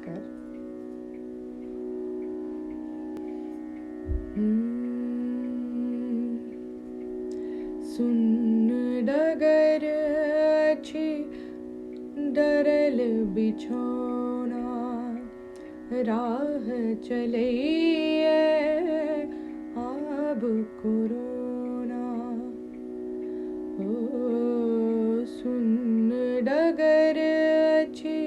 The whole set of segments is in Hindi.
नमस्कार। सुन डगर अच्छी डरल बिछौना राह चले आब कोरोना सुन डगर अच्छी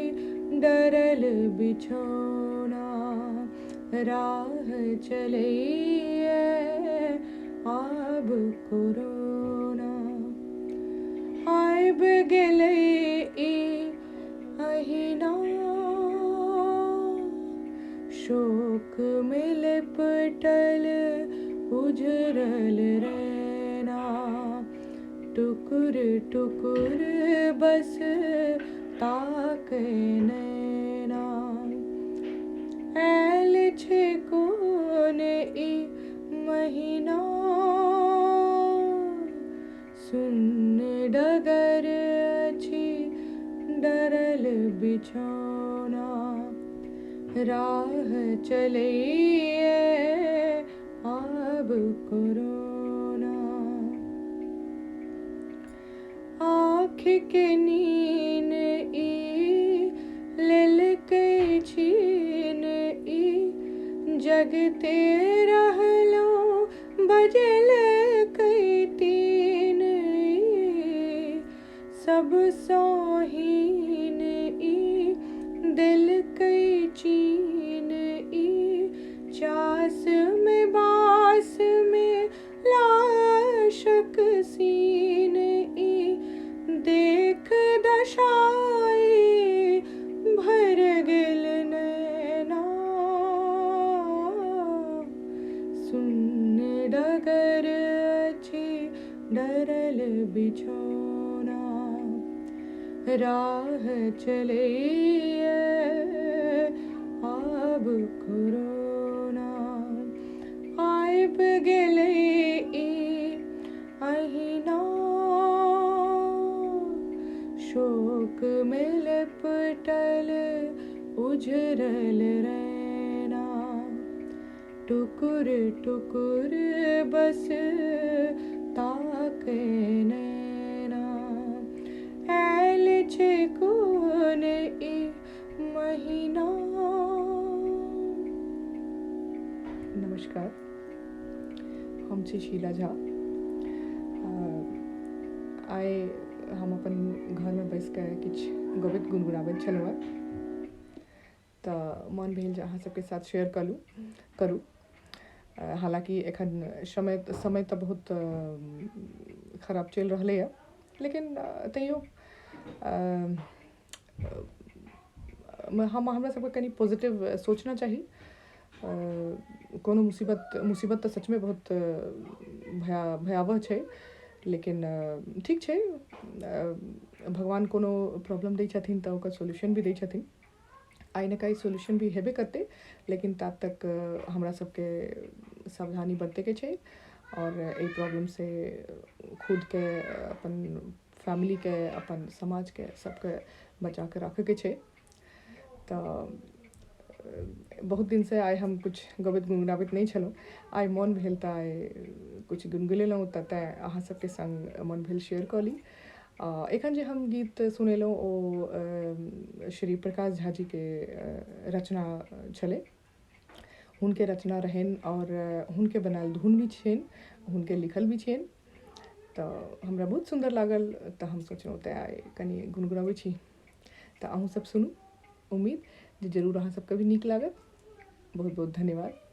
डरल बिछौना राह चले आब कोरोना आइब गेलै अहिना शोक में लिपटल उजरल रैना टुकुर टुकुर बस ताकै नैना आयल छै कोन ई महीना सुन डगर अच्छी डरल बिछौना राह चले आब कोरोना आँख के नीन ई लेलकै छीन ई जगते रहलो बजल तीन ई सब सोहीन ई दिल कई चीन ई चास में बास में लाशक सीन ई देख दशाई भर गेल नैना सुन डगर अच्छी डरल बिछौना राह चले आब कोरोना आइब गेलै अहिना शोक में लिपटल उजरल रैना टुकुर टुकुर बस ताकै नैना आयल छै कोन ई महीना। नमस्कार, हम छी शीला झा। आइ हम अपन घरमे बैस कऽ किछु गीत गुनगुनाबैत छलहुँ तऽ मन भेल जे अहाँ सबके साथ शेयर करूँ। हालांकि एखन समय तऽ बहुत खराब चलि रहलैए, लेकिन तैयो हमरा सबके कनि पॉजिटिव सोचना चाही। कोनो मुसीबत तऽ सचमे बहुत भयावह छै, लेकिन ठीक छै, भगवान कोनो प्रॉब्लम दै छथिन तऽ ओकर सोल्यूशन भी दै छथिन। आइ न काल्हि सोल्यूशन भी हेबे करतै, लेकिन तात तक हमरा सबके सावधानी बरतैके छै और एहि प्रॉब्लम से खुद के, अपन फैमिली के, अपन समाज के सबके बचा के रखे के छै। तऽ बहुत दिन से आइ हम कुछ गीत गुनगुनाबैत नहीं छलहुँ। आइ मन भेल तऽ आइ कुछ गुनगुनेलहुँ, तऽ अहाँ सबके संग मन भेल शेयर कऽ ली। एखन जे हम गीत सुनेलहुँ ओ श्री प्रकाश झा जी के रचना छलै, हुनके रचना रहनि और हुनके बनायल धुन भी छनि, हुनके लिखल भी छनि। तऽ हमरा बहुत सुंदर लागल, तऽ हम सोचलहुँ तऽ आइ कनि गुनगुनाबै छी, तऽ अहूँ सब सुनू। उम्मीद जे जरूर अहाँ सबके भी नीक लागत। बहुत बहुत धन्यवाद।